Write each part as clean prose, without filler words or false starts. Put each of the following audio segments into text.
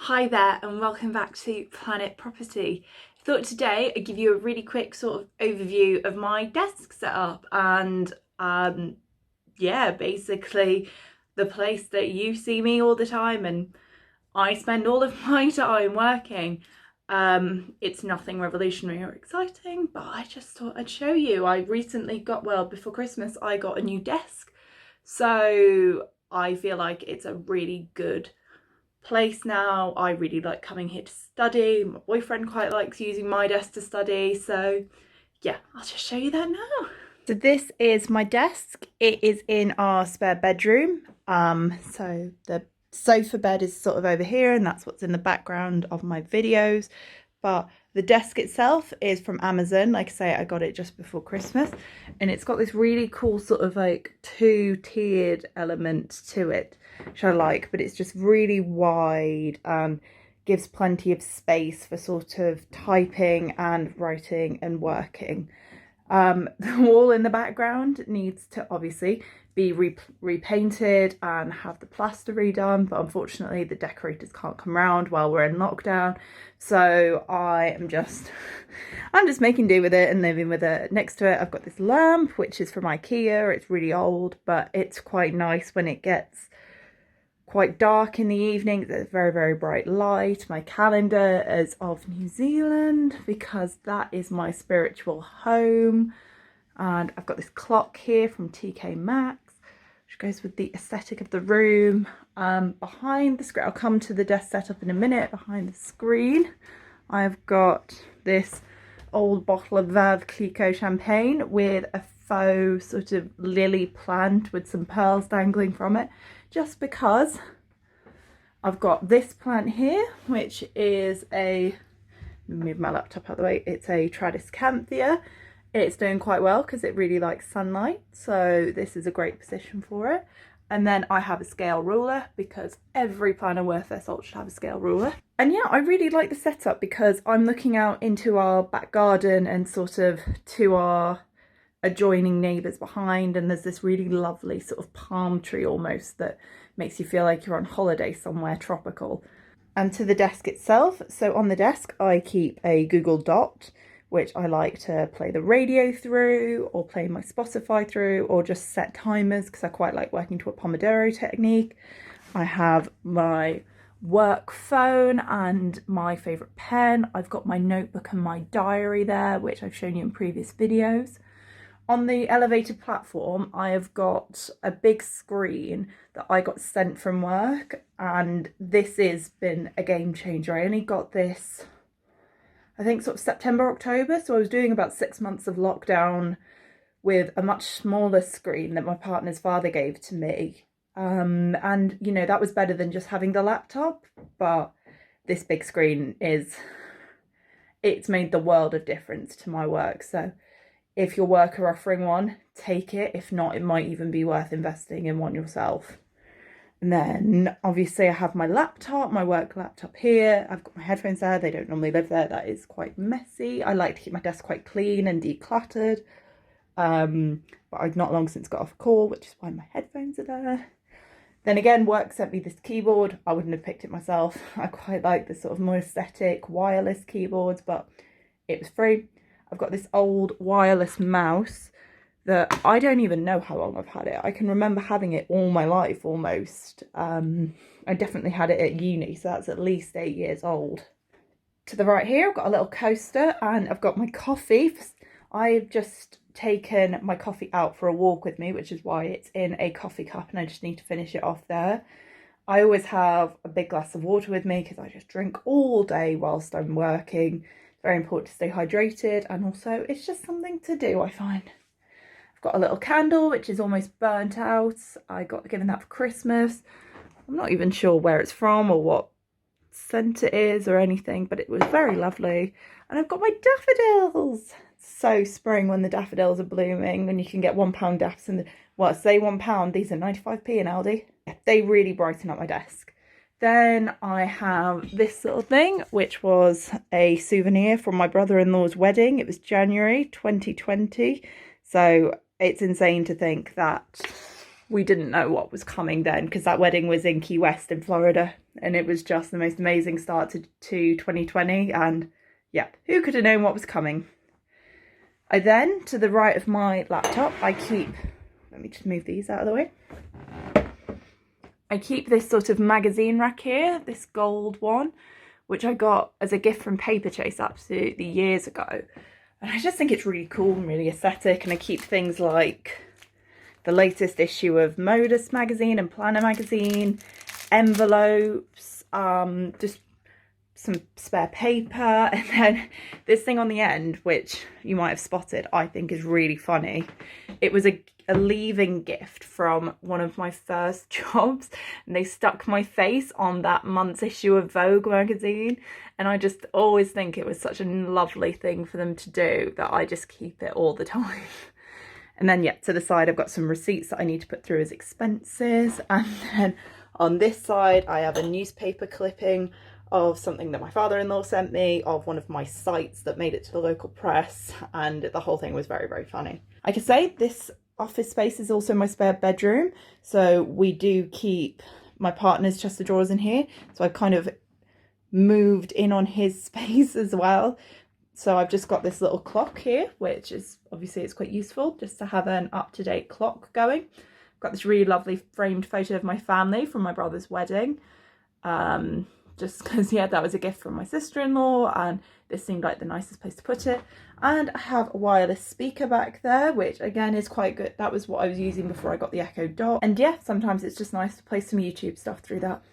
Hi there and welcome back to Planet Property. I thought today I'd give you a really quick sort of overview of my desk setup and yeah, basically the place that you see me all the time and I spend all of my time working. It's nothing revolutionary or exciting, but I just thought I'd show you. I recently got, well, before Christmas, I got a new desk. So I feel like it's a really good place now. I really like coming here to study. My boyfriend quite likes using my desk to study. So yeah, I'll just show you that now. So this is my desk. It is in our spare bedroom. So the sofa bed is sort of over here and that's what's in the background of my videos. But the desk itself is from Amazon. Like I say, I got it just before Christmas and it's got this really cool sort of like two-tiered element to it, which I like, but it's just really wide and gives plenty of space for sort of typing and writing and working. The wall in the background needs to obviously be repainted and have the plaster redone, but unfortunately the decorators can't come round while we're in lockdown, so I'm just making do with it and living with it. Next to it I've got this lamp which is from IKEA. It's really old, but it's quite nice when it gets quite dark in the evening. There's very, very bright light. My calendar is of New Zealand because that is my spiritual home. And I've got this clock here from TK Maxx, which goes with the aesthetic of the room. Behind the screen, I'll come to the desk setup in a minute. Behind the screen, I've got this old bottle of Veuve Clicquot champagne with a faux sort of lily plant with some pearls dangling from it, just because I've got this plant here, which is move my laptop out of the way, it's a Tradescantia. It's doing quite well because it really likes sunlight, so this is a great position for it. And then I have a scale ruler because every planner worth their salt should have a scale ruler. And yeah, I really like the setup because I'm looking out into our back garden and sort of to our adjoining neighbours behind, and there's this really lovely sort of palm tree almost that makes you feel like you're on holiday somewhere tropical. And to the desk itself, so on the desk I keep a Google Dot, which I like to play the radio through or play my Spotify through or just set timers because I quite like working to a Pomodoro technique. I have my work phone and my favourite pen. I've got my notebook and my diary there, which I've shown you in previous videos. On the elevated platform, I have got a big screen that I got sent from work, and this has been a game changer. I only got this, I think, sort of September, October, so I was doing about 6 months of lockdown with a much smaller screen that my partner's father gave to me. And, you know, that was better than just having the laptop, but this big screen it's made the world of difference to my work. So if your work are offering one, take it. If not, it might even be worth investing in one yourself. And then obviously I have my laptop, my work laptop here. I've got my headphones there. They don't normally live there. That is quite messy. I like to keep my desk quite clean and decluttered. But I've not long since got off a call, which is why my headphones are there. Then again, work sent me this keyboard. I wouldn't have picked it myself. I quite like the sort of more aesthetic wireless keyboards, but it was free. I've got this old wireless mouse that I don't even know how long I've had it. I can remember having it all my life almost. I definitely had it at uni, so that's at least 8 years old. To the right here, I've got a little coaster and I've got my coffee. I've just taken my coffee out for a walk with me, which is why it's in a coffee cup and I just need to finish it off there. I always have a big glass of water with me because I just drink all day whilst I'm working. Very important to stay hydrated, and also it's just something to do, I find. I've got a little candle which is almost burnt out. I got given that for Christmas. I'm not even sure where it's from or what scent it is or anything, but it was very lovely. And I've got my daffodils. So spring when the daffodils are blooming, when you can get £1 daffs in the, well, say £1, these are 95p in Aldi. They really brighten up my desk. Then I have this little thing, which was a souvenir from my brother-in-law's wedding. It was January 2020. So it's insane to think that we didn't know what was coming then, because that wedding was in Key West in Florida. and it was just the most amazing start to 2020, and yeah, who could have known what was coming. I then, to the right of my laptop, I keep, let me just move these out of the way. I keep this sort of magazine rack here, this gold one, which I got as a gift from Paperchase absolutely years ago. And I just think it's really cool and really aesthetic, and I keep things like the latest issue of Modus magazine and Planner magazine, envelopes, just some spare paper, and then this thing on the end, which you might have spotted, I think is really funny. It was a leaving gift from one of my first jobs, and they stuck my face on that month's issue of Vogue magazine, and I just always think it was such a lovely thing for them to do that I just keep it all the time. And then, yeah, to the side I've got some receipts that I need to put through as expenses, and then on this side I have a newspaper clipping of something that my father-in-law sent me, of one of my sites that made it to the local press, and the whole thing was very, very funny. I could say this office space is also my spare bedroom, so we do keep my partner's chest of drawers in here, so I've kind of moved in on his space as well. So I've just got this little clock here, which is obviously it's quite useful just to have an up-to-date clock going. I've got this really lovely framed photo of my family from my brother's wedding, just because, yeah, that was a gift from my sister-in-law, and this seemed like the nicest place to put it. And I have a wireless speaker back there, which again is quite good. That was what I was using before I got the Echo Dot. And yeah, sometimes it's just nice to play some YouTube stuff through that.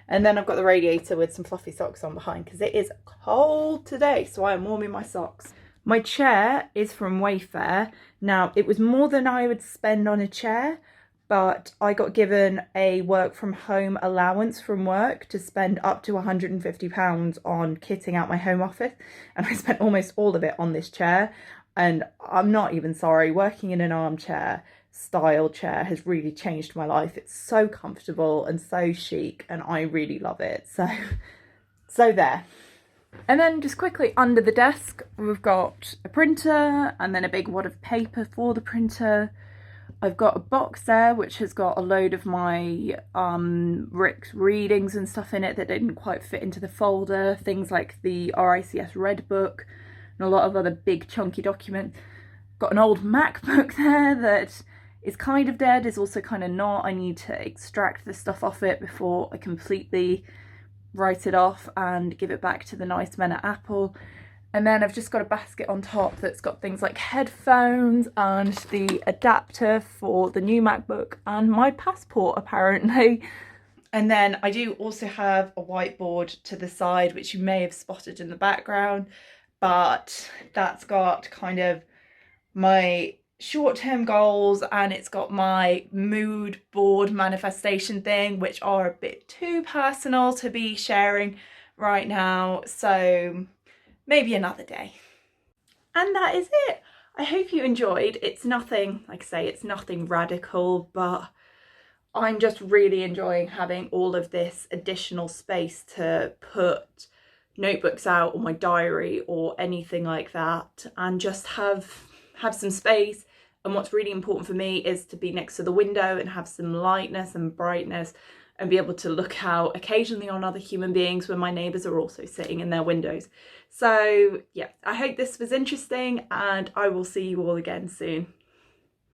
And then I've got the radiator with some fluffy socks on behind, because it is cold today, so I am warming my socks. My chair is from Wayfair. Now, it was more than I would spend on a chair, but I got given a work from home allowance from work to spend up to £150 on kitting out my home office, and I spent almost all of it on this chair. And I'm not even sorry, working in an armchair style chair has really changed my life. It's so comfortable and so chic, and I really love it. So there. And then just quickly under the desk, we've got a printer and then a big wad of paper for the printer. I've got a box there which has got a load of my Rick's readings and stuff in it that didn't quite fit into the folder. Things like the RICS Red Book and a lot of other big chunky documents. Got an old MacBook there that is kind of dead, is also kind of not. I need to extract the stuff off it before I completely write it off and give it back to the nice men at Apple. And then I've just got a basket on top that's got things like headphones and the adapter for the new MacBook and my passport, apparently. And then I do also have a whiteboard to the side, which you may have spotted in the background, but that's got kind of my short-term goals, and it's got my mood board manifestation thing, which are a bit too personal to be sharing right now. So maybe another day. And that is it. I hope you enjoyed. It's nothing, like I say, it's nothing radical, but I'm just really enjoying having all of this additional space to put notebooks out or my diary or anything like that, and just have some space. And what's really important for me is to be next to the window and have some lightness and brightness, and be able to look out occasionally on other human beings when my neighbours are also sitting in their windows. So yeah, I hope this was interesting, and I will see you all again soon.